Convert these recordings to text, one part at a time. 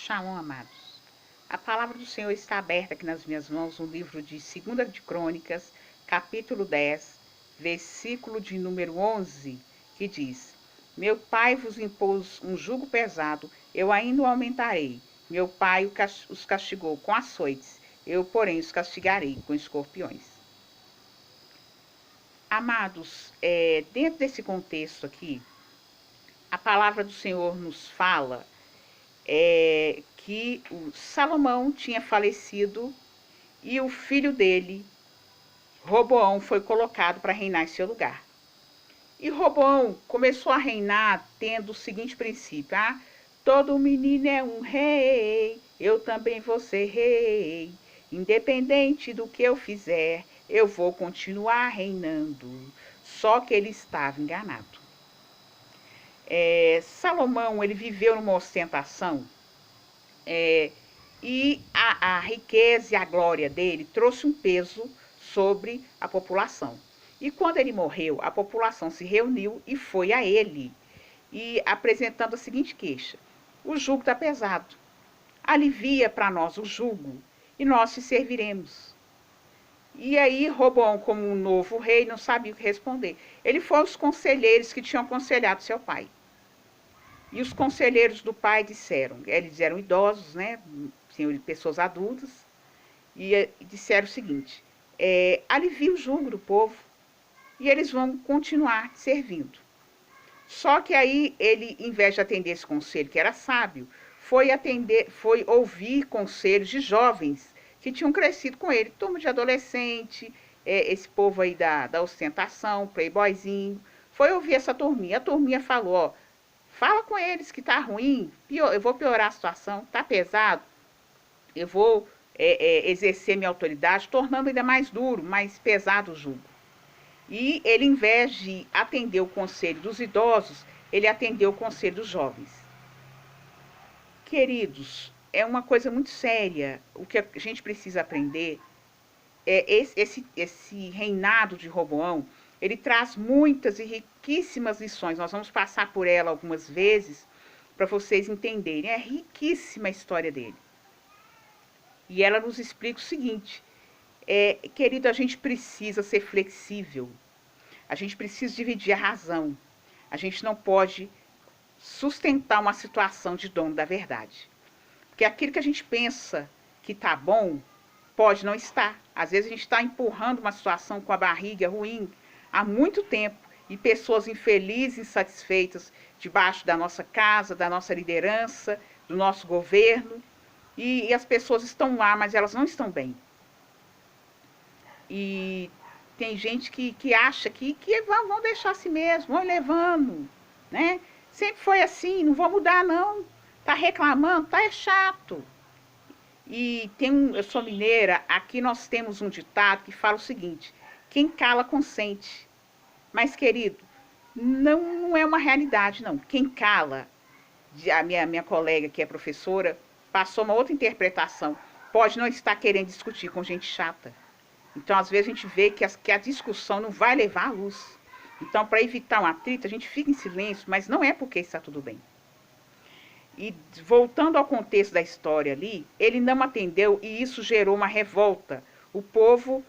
Shalom, amados. A palavra do Senhor está aberta aqui nas minhas mãos no livro de 2 de Crônicas, capítulo 10, versículo de número 11, que diz: Meu pai vos impôs um jugo pesado, eu ainda o aumentarei. Meu pai os castigou com açoites, eu, porém, os castigarei com escorpiões. Amados, dentro desse contexto aqui, a palavra do Senhor nos fala que o Salomão tinha falecido e o filho dele, Roboão, foi colocado para reinar em seu lugar. E Roboão começou a reinar tendo o seguinte princípio: todo menino é um rei, eu também vou ser rei. Independente do que eu fizer, eu vou continuar reinando. Só que ele estava enganado. Salomão, ele viveu numa ostentação, e a riqueza e a glória dele trouxe um peso sobre a população. E quando ele morreu, a população se reuniu e foi a ele, e apresentando a seguinte queixa: o jugo está pesado, alivia para nós o jugo e nós te serviremos. E aí Roboão, como um novo rei, não sabia o que responder. Ele foi aos conselheiros que tinham aconselhado seu pai. E os conselheiros do pai disseram, eles eram idosos, né, pessoas adultas, e disseram o seguinte: alivia o jugo do povo e eles vão continuar servindo. Só que aí ele, em vez de atender esse conselho, que era sábio, foi ouvir conselhos de jovens que tinham crescido com ele, turma de adolescente, esse povo aí da ostentação, playboyzinho, foi ouvir essa turminha. A turminha falou: fala com eles que tá ruim, eu vou piorar a situação, tá pesado, eu vou exercer minha autoridade, tornando ainda mais duro, mais pesado o jugo. E ele, em vez de atender o conselho dos idosos, ele atendeu o conselho dos jovens. Queridos, é uma coisa muito séria. O que a gente precisa aprender esse reinado de Roboão, ele traz muitas e riquíssimas lições. Nós vamos passar por ela algumas vezes para vocês entenderem. É riquíssima a história dele. E ela nos explica o seguinte: querido, a gente precisa ser flexível. A gente precisa dividir a razão. A gente não pode sustentar uma situação de dono da verdade. Porque aquilo que a gente pensa que está bom, pode não estar. Às vezes a gente está empurrando uma situação com a barriga ruim há muito tempo e pessoas infelizes, insatisfeitas debaixo da nossa casa, da nossa liderança, do nosso governo, e as pessoas estão lá, mas elas não estão bem. E tem gente que acha que vão deixar assim mesmo, vão levando, né? Sempre foi assim, não vou mudar não. Tá reclamando, tá chato. E eu sou mineira, aqui nós temos um ditado que fala o seguinte: quem cala consente. Mas, querido, não é uma realidade, não. Quem cala, a minha colega que é professora, passou uma outra interpretação. Pode não estar querendo discutir com gente chata. Então, às vezes, a gente vê que a discussão não vai levar à luz. Então, para evitar um atrito, a gente fica em silêncio, mas não é porque está tudo bem. E voltando ao contexto da história ali, ele não atendeu e isso gerou uma revolta. O povo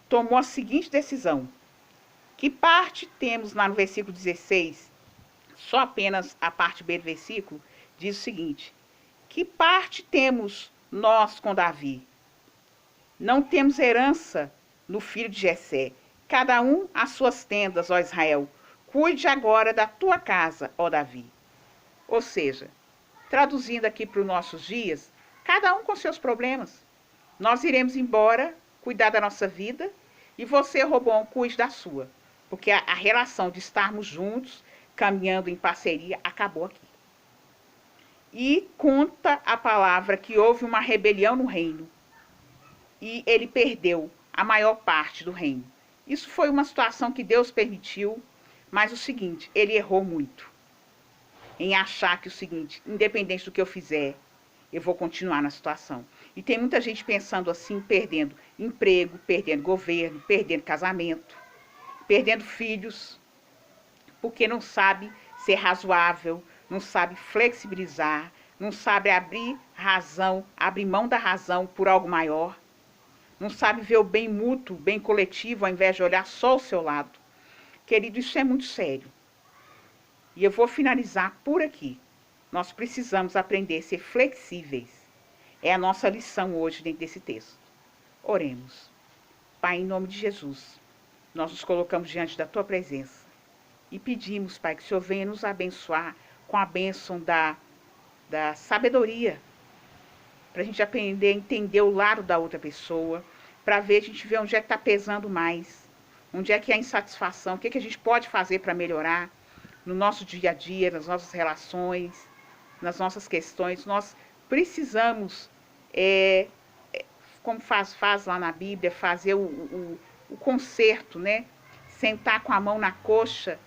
tomou a seguinte decisão: que parte temos lá no versículo 16, só apenas a parte B do versículo, diz o seguinte: que parte temos nós com Davi? Não temos herança no filho de Jessé. Cada um as suas tendas, ó Israel. Cuide agora da tua casa, ó Davi. Ou seja, traduzindo aqui para os nossos dias, cada um com seus problemas. Nós iremos embora, cuidar da nossa vida, e você, Roboão, cuide da sua. Porque a relação de estarmos juntos, caminhando em parceria, acabou aqui. E conta a palavra que houve uma rebelião no reino. E ele perdeu a maior parte do reino. Isso foi uma situação que Deus permitiu, mas o seguinte, ele errou muito em achar que o seguinte: independente do que eu fizer, eu vou continuar na situação. E tem muita gente pensando assim, perdendo emprego, perdendo governo, perdendo casamento, perdendo filhos, porque não sabe ser razoável, não sabe flexibilizar, não sabe abrir razão, abrir mão da razão por algo maior, não sabe ver o bem mútuo, o bem coletivo, ao invés de olhar só o seu lado. Querido, isso é muito sério. E eu vou finalizar por aqui. Nós precisamos aprender a ser flexíveis. É a nossa lição hoje dentro desse texto. Oremos. Pai, em nome de Jesus, nós nos colocamos diante da Tua presença e pedimos, Pai, que o Senhor venha nos abençoar com a bênção da sabedoria, para a gente aprender a entender o lado da outra pessoa, para ver, a gente ver onde é que está pesando mais, onde é que é a insatisfação, o que, que a gente pode fazer para melhorar no nosso dia a dia, nas nossas relações, nas nossas questões. Nós precisamos, como faz lá na Bíblia, fazer o conserto, né? Sentar com a mão na coxa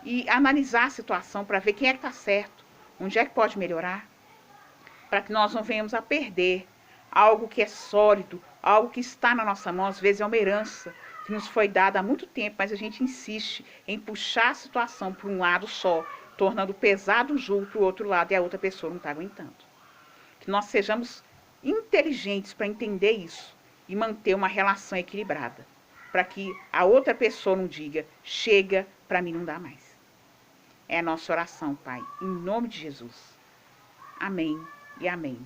e analisar a situação para ver quem é que está certo, onde é que pode melhorar, para que nós não venhamos a perder algo que é sólido, algo que está na nossa mão. Às vezes é uma herança que nos foi dada há muito tempo, mas a gente insiste em puxar a situação para um lado só, tornando pesado o jugo para o outro lado e a outra pessoa não está aguentando. Que nós sejamos inteligentes para entender isso e manter uma relação equilibrada, para que a outra pessoa não diga, chega, para mim não dá mais. É a nossa oração, Pai, em nome de Jesus. Amém e amém.